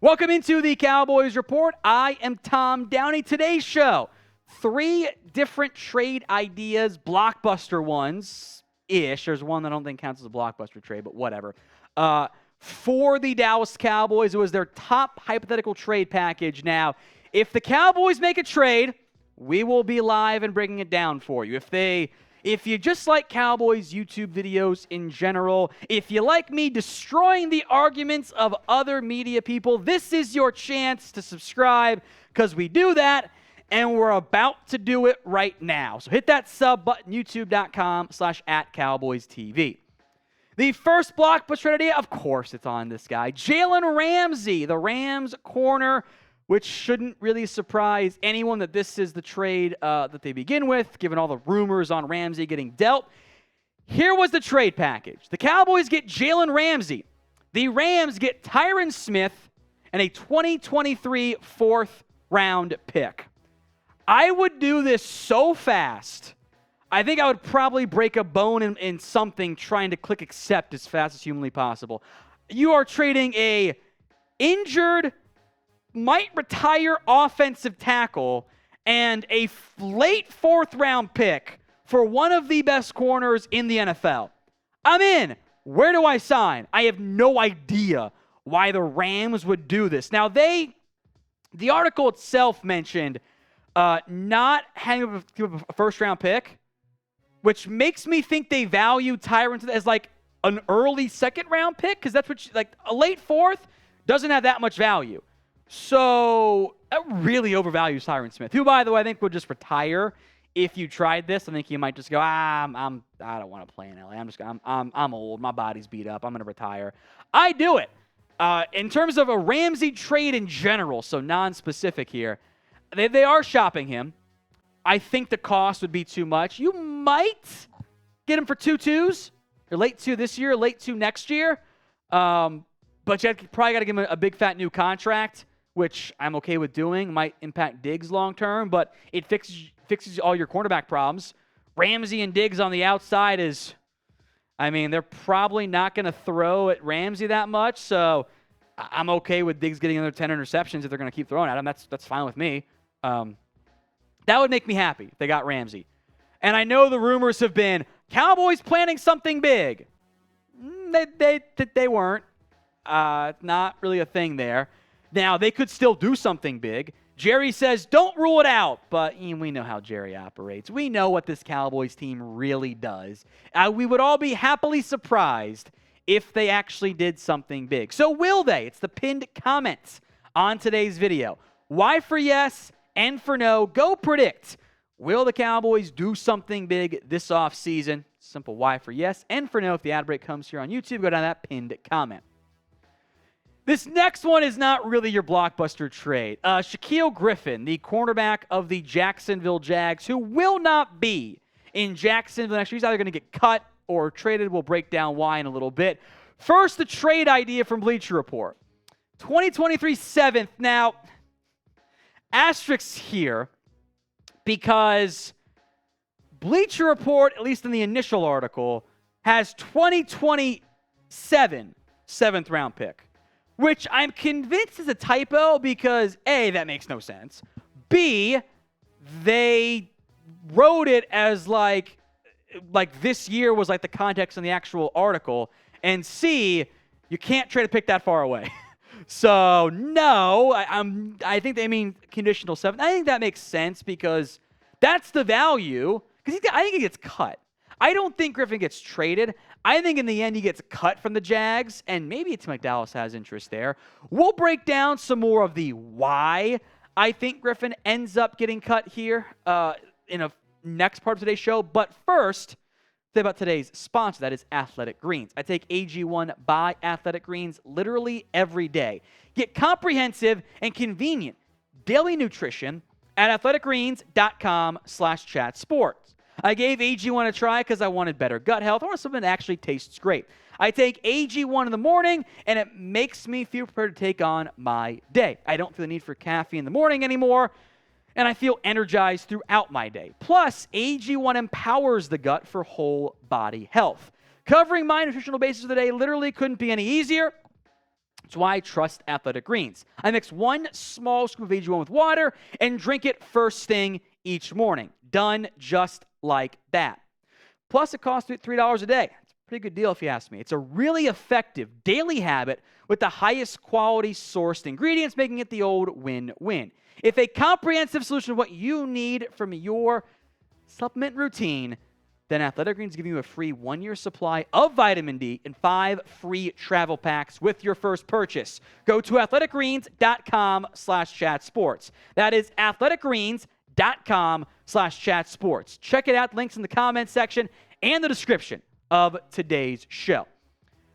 Welcome into the Cowboys Report. I am Tom Downey. Today's show, 3 different trade ideas, blockbuster ones-ish. There's one that I don't think counts as a blockbuster trade, but whatever. For the Dallas Cowboys, it was their top hypothetical trade package. Now, if the Cowboys make a trade, we will be live and breaking it down for you. If you just like Cowboys YouTube videos in general, if you like me destroying the arguments of other media people, this is your chance to subscribe because we do that, and we're about to do it right now. So hit that sub button, youtube.com/@CowboysTV. The first blockbuster idea, of course it's on this guy, Jalen Ramsey, the Rams corner, which shouldn't really surprise anyone that this is the trade that they begin with, given all the rumors on Ramsey getting dealt. Here was the trade package. The Cowboys get Jalen Ramsey. The Rams get Tyron Smith and a 2023 fourth-round pick. I would do this so fast, I think I would probably break a bone in something trying to click accept as fast as humanly possible. You are trading a injured, might retire offensive tackle and a late fourth-round pick for one of the best corners in the NFL. I'm in. Where do I sign? I have no idea why the Rams would do this. Now, the article itself mentioned not having a first-round pick, which makes me think they value Tyron as like an early second-round pick, because that's what a late fourth doesn't have that much value. So that really overvalues Tyron Smith, who, by the way, I think would just retire if you tried this. I think you might just go, I don't want to play in LA. I'm old. My body's beat up. I'm going to retire. I do it. In terms of a Ramsey trade in general, so non-specific here, they are shopping him. I think the cost would be too much. You might get him for 2-2s, or late 2 this year, late 2 next year. But you probably got to give him a big fat new contract, which I'm okay with doing. Might impact Diggs long term, but it fixes all your cornerback problems. Ramsey and Diggs on the outside they're probably not going to throw at Ramsey that much, so I'm okay with Diggs getting another 10 interceptions if they're going to keep throwing at him. That's fine with me. That would make me happy if they got Ramsey. And I know the rumors have been Cowboys planning something big. They weren't. Not really a thing there. Now, they could still do something big. Jerry says, don't rule it out. But we know how Jerry operates. We know what this Cowboys team really does. We would all be happily surprised if they actually did something big. So will they? It's the pinned comments on today's video. Y for yes, N for no. Go predict. Will the Cowboys do something big this offseason? Simple Y for yes, N for no. If the ad break comes here on YouTube, go down that pinned comment. This next one is not really your blockbuster trade. Shaquill Griffin, the cornerback of the Jacksonville Jags, who will not be in Jacksonville next year. He's either going to get cut or traded. We'll break down why in a little bit. First, the trade idea from Bleacher Report. 2023 7th. Now, asterisks here because Bleacher Report, at least in the initial article, has 2027 7th-round pick, which I'm convinced is a typo because, A, that makes no sense. B, they wrote it as like this year was like the context in the actual article. And C, you can't trade a pick that far away. So, no, I think they mean conditional 7. I think that makes sense because that's the value. Because I think he gets cut. I don't think Griffin gets traded. I think in the end he gets cut from the Jags, and maybe a team like Dallas has interest there. We'll break down some more of the why I think Griffin ends up getting cut here in a next part of today's show. But first, say about today's sponsor, that is Athletic Greens. I take AG1 by Athletic Greens literally every day. Get comprehensive and convenient daily nutrition at athleticgreens.com/chatsports. I gave AG1 a try because I wanted better gut health. I wanted something that actually tastes great. I take AG1 in the morning, and it makes me feel prepared to take on my day. I don't feel the need for caffeine in the morning anymore, and I feel energized throughout my day. Plus, AG1 empowers the gut for whole body health. Covering my nutritional basis of the day literally couldn't be any easier. That's why I trust Athletic Greens. I mix 1 small scoop of AG1 with water and drink it first thing each morning. Done just like that. Plus, it costs me $3 a day. It's a pretty good deal if you ask me. It's a really effective daily habit with the highest quality sourced ingredients, making it the old win-win. If a comprehensive solution of what you need from your supplement routine, then Athletic Greens is giving you a free 1-year supply of vitamin D and 5 free travel packs with your first purchase. Go to athleticgreens.com/chatsports. That is athleticgreens.com/chatsports. Check it out. Links in the comments section and the description of today's show.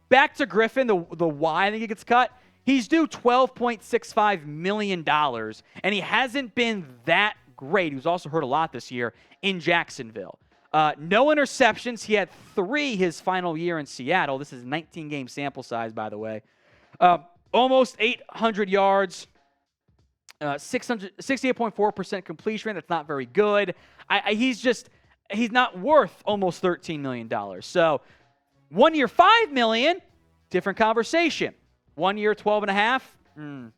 Back to Griffin, the why I think he gets cut. He's due $12.65 million, and he hasn't been that great. He was also hurt a lot this year in Jacksonville. No interceptions. He had 3 his final year in Seattle. This is a 19-game sample size, by the way. Almost 800 yards, 68.4% completion rate. That's not very good. He's not worth almost $13 million. So 1 year, $5 million, different conversation. 1 year, 12.5. I'm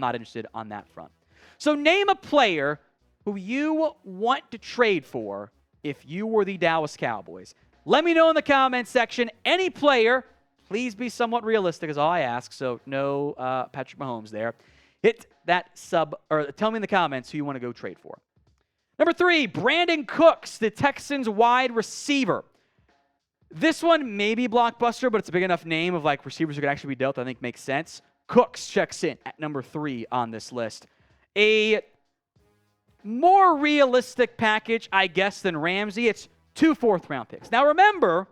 not interested on that front. So name a player who you want to trade for if you were the Dallas Cowboys. Let me know in the comments section. Any player, please be somewhat realistic is all I ask. So no Patrick Mahomes there. Hit that sub, or tell me in the comments who you want to go trade for. Number 3, Brandin Cooks, the Texans wide receiver. This one may be blockbuster, but it's a big enough name of like receivers who could actually be dealt. I think makes sense. Cooks checks in at number 3 on this list. A more realistic package, I guess, than Ramsey. It's 2 fourth-round picks. Now, remember,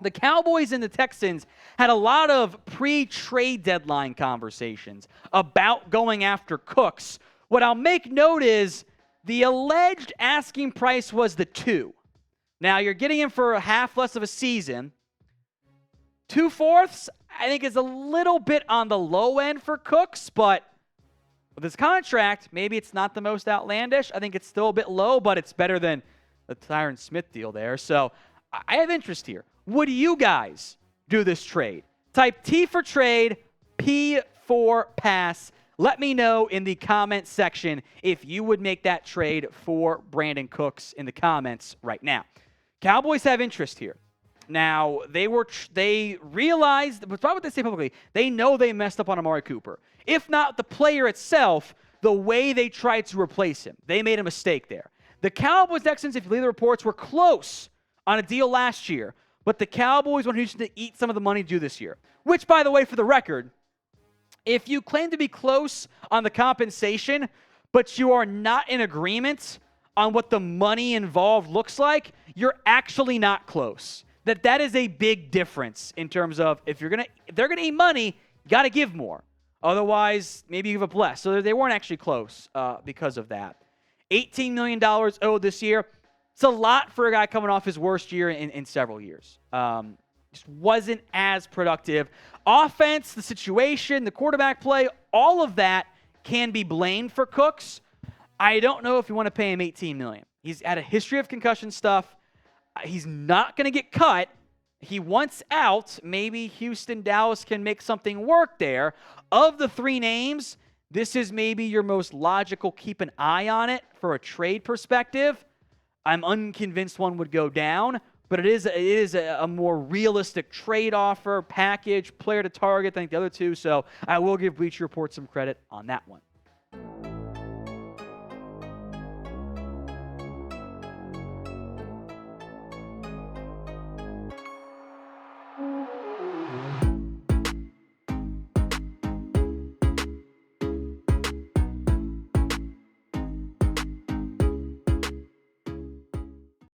the Cowboys and the Texans had a lot of pre-trade deadline conversations about going after Cooks. What I'll make note is the alleged asking price was the 2. Now, you're getting him for a half less of a season. 2 fourths, I think, is a little bit on the low end for Cooks, but with his contract, maybe it's not the most outlandish. I think it's still a bit low, but it's better than the Tyron Smith deal there. So I have interest here. Would you guys do this trade? Type T for trade, P for pass. Let me know in the comments section if you would make that trade for Brandin Cooks in the comments right now. Cowboys have interest here. Now, they realized, but probably what they say publicly, they know they messed up on Amari Cooper. If not the player itself, the way they tried to replace him. They made a mistake there. The Cowboys Texans, if you read the reports, were close on a deal last year, but the Cowboys want Houston to eat some of the money due this year. Which, by the way, for the record, if you claim to be close on the compensation, but you are not in agreement on what the money involved looks like, you're actually not close. That is a big difference in terms of if they're gonna eat money, you got to give more. Otherwise, maybe you give up less. So they weren't actually close because of that. $18 million owed this year. It's a lot for a guy coming off his worst year in several years. Just wasn't as productive. Offense, the situation, the quarterback play, all of that can be blamed for Cooks. I don't know if you want to pay him $18 million. He's had a history of concussion stuff. He's not going to get cut. He wants out. Maybe Houston, Dallas can make something work there. Of the 3 names, this is maybe your most logical. Keep an eye on it for a trade perspective. I'm unconvinced one would go down, but it is a more realistic trade offer, package, player to target than the other 2. So I will give Bleacher Report some credit on that one.